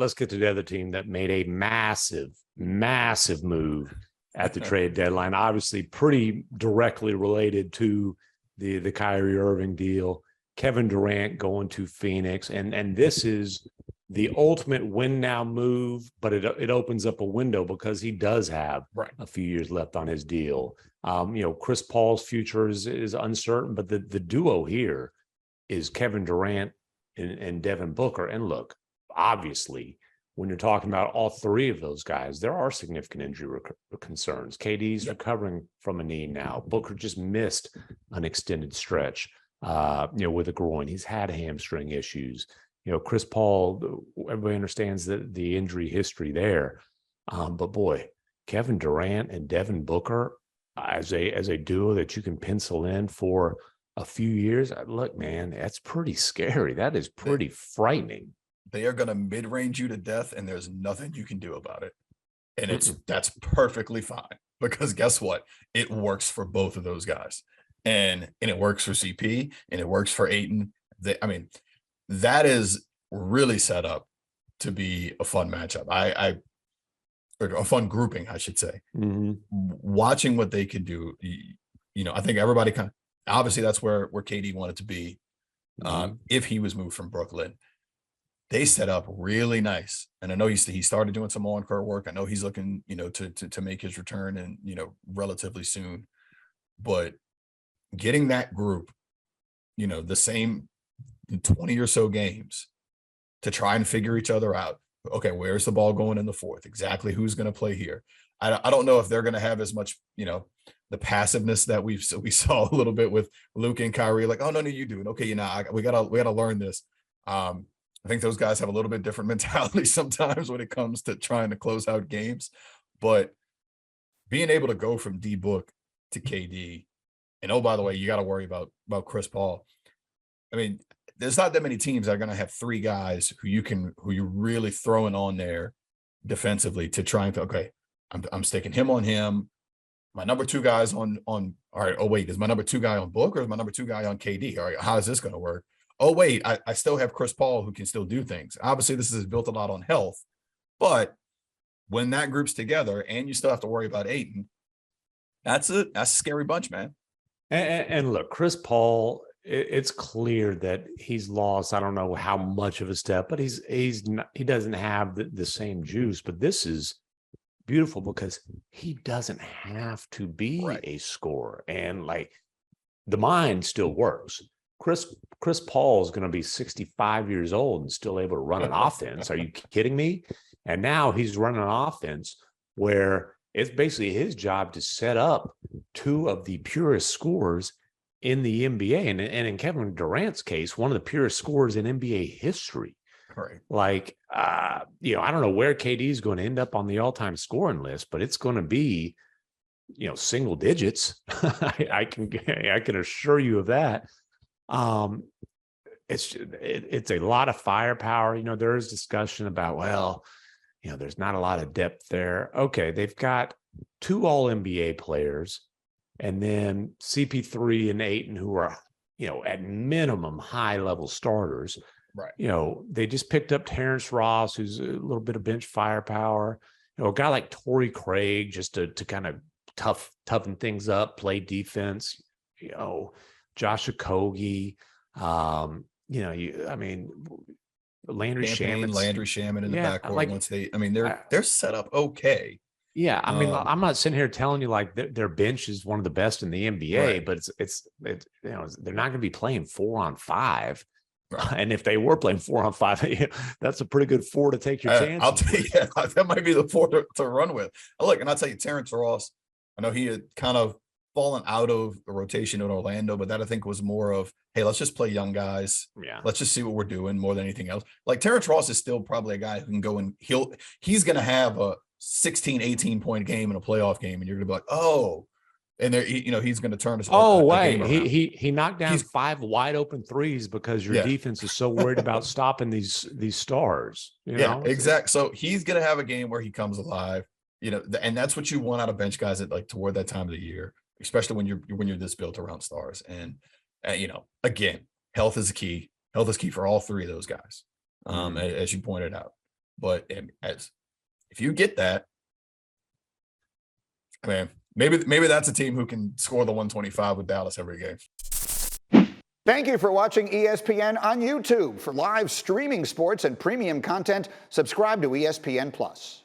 let's get to the other team that made a massive move at the trade deadline. Obviously, pretty directly related to the Kyrie Irving deal. Kevin Durant going to Phoenix, and this is the ultimate win now move, but it opens up a window because he does have a few years left on his deal. Chris Paul's future is uncertain, but the duo here is Kevin Durant and Devin Booker. And look, obviously, when you're talking about all three of those guys, there are significant injury concerns. KD's recovering from a knee now. Booker just missed an extended stretch, with a groin. He's had hamstring issues. Chris Paul, everybody understands the injury history there. But boy, Kevin Durant and Devin Booker as a duo that you can pencil in for a few years. Look, man, that's pretty scary. That is pretty frightening. They are going to mid-range you to death, and there's nothing you can do about it. And that's perfectly fine, because guess what? It works for both of those guys. And it works for CP, and it works for Ayton. That is really set up to be a fun matchup. Or a fun grouping, I should say. Watching what they can do, I think everybody obviously that's where KD wanted to be if he was moved from Brooklyn. They set up really nice. And I know he started doing some on-court work. I know he's looking, to make his return and, relatively soon. But getting that group, the same 20 or so games to try and figure each other out. Okay, where's the ball going in the fourth? Exactly who's going to play here? I don't know if they're going to have as much, the passiveness that we saw a little bit with Luka and Kyrie. Like, oh no, you do it. Okay, we gotta learn this. I think those guys have a little bit different mentality sometimes when it comes to trying to close out games. But being able to go from D-Book to KD, and oh, by the way, you got to worry about Chris Paul. I mean, there's not that many teams that are going to have three guys who you're really throwing on there defensively to try and, okay, I'm sticking him on him. My number two guy's on, all right, oh, wait, is my number two guy on Book or is my number two guy on KD? All right, how is this going to work? Oh, wait, I still have Chris Paul who can still do things. Obviously, this is built a lot on health, but when that group's together and you still have to worry about Ayton, that's a scary bunch, man. And look, Chris Paul, it's clear that he's lost. I don't know how much of a step, but he doesn't have the same juice. But this is beautiful because he doesn't have to be a scorer, and like the mind still works. Chris Paul is going to be 65 years old and still able to run an offense. Are you kidding me? And now he's running an offense where it's basically his job to set up two of the purest scorers in the NBA. And in Kevin Durant's case, one of the purest scorers in NBA history. Right. Like, I don't know where KD is going to end up on the all-time scoring list, but it's going to be, single digits. I can assure you of that. It's a lot of firepower. There is discussion about, there's not a lot of depth there. Okay, they've got two all-NBA players, and then CP3 and Ayton, who are, at minimum high-level starters. Right. They just picked up Terrence Ross, who's a little bit of bench firepower. A guy like Torrey Craig just to kind of toughen things up, play defense. Josh Okogie, Landry Shaman in the backcourt. They're set up okay. Yeah, I'm not sitting here telling you like their bench is one of the best in the NBA, but it's they're not going to be playing 4-on-5. Right. And if they were playing 4-on-5, that's a pretty good 4 to take your chances. I'll tell you, that might be the 4 to run with. Look, and I'll tell you, Terrence Ross, I know he had kind of fallen out of the rotation in Orlando, but that I think was more of, hey, let's just play young guys. Yeah. Let's just see what we're doing more than anything else. Like Terrence Ross is still probably a guy who can go and he's going to have a 16, 18 point game in a playoff game. And you're going to be like, oh, and there, he's going to turn us. Oh, wait, he knocked down 5 wide open threes because your defense is so worried about stopping these stars. Exactly. So he's going to have a game where he comes alive, and that's what you want out of bench guys at toward that time of the year, especially when you're this built around stars. And again, health is key. Health is key for all three of those guys, as you pointed out. But if you get that, I mean, maybe that's a team who can score the 125 with Dallas every game. Thank you for watching ESPN on YouTube. For live streaming sports and premium content, subscribe to ESPN+.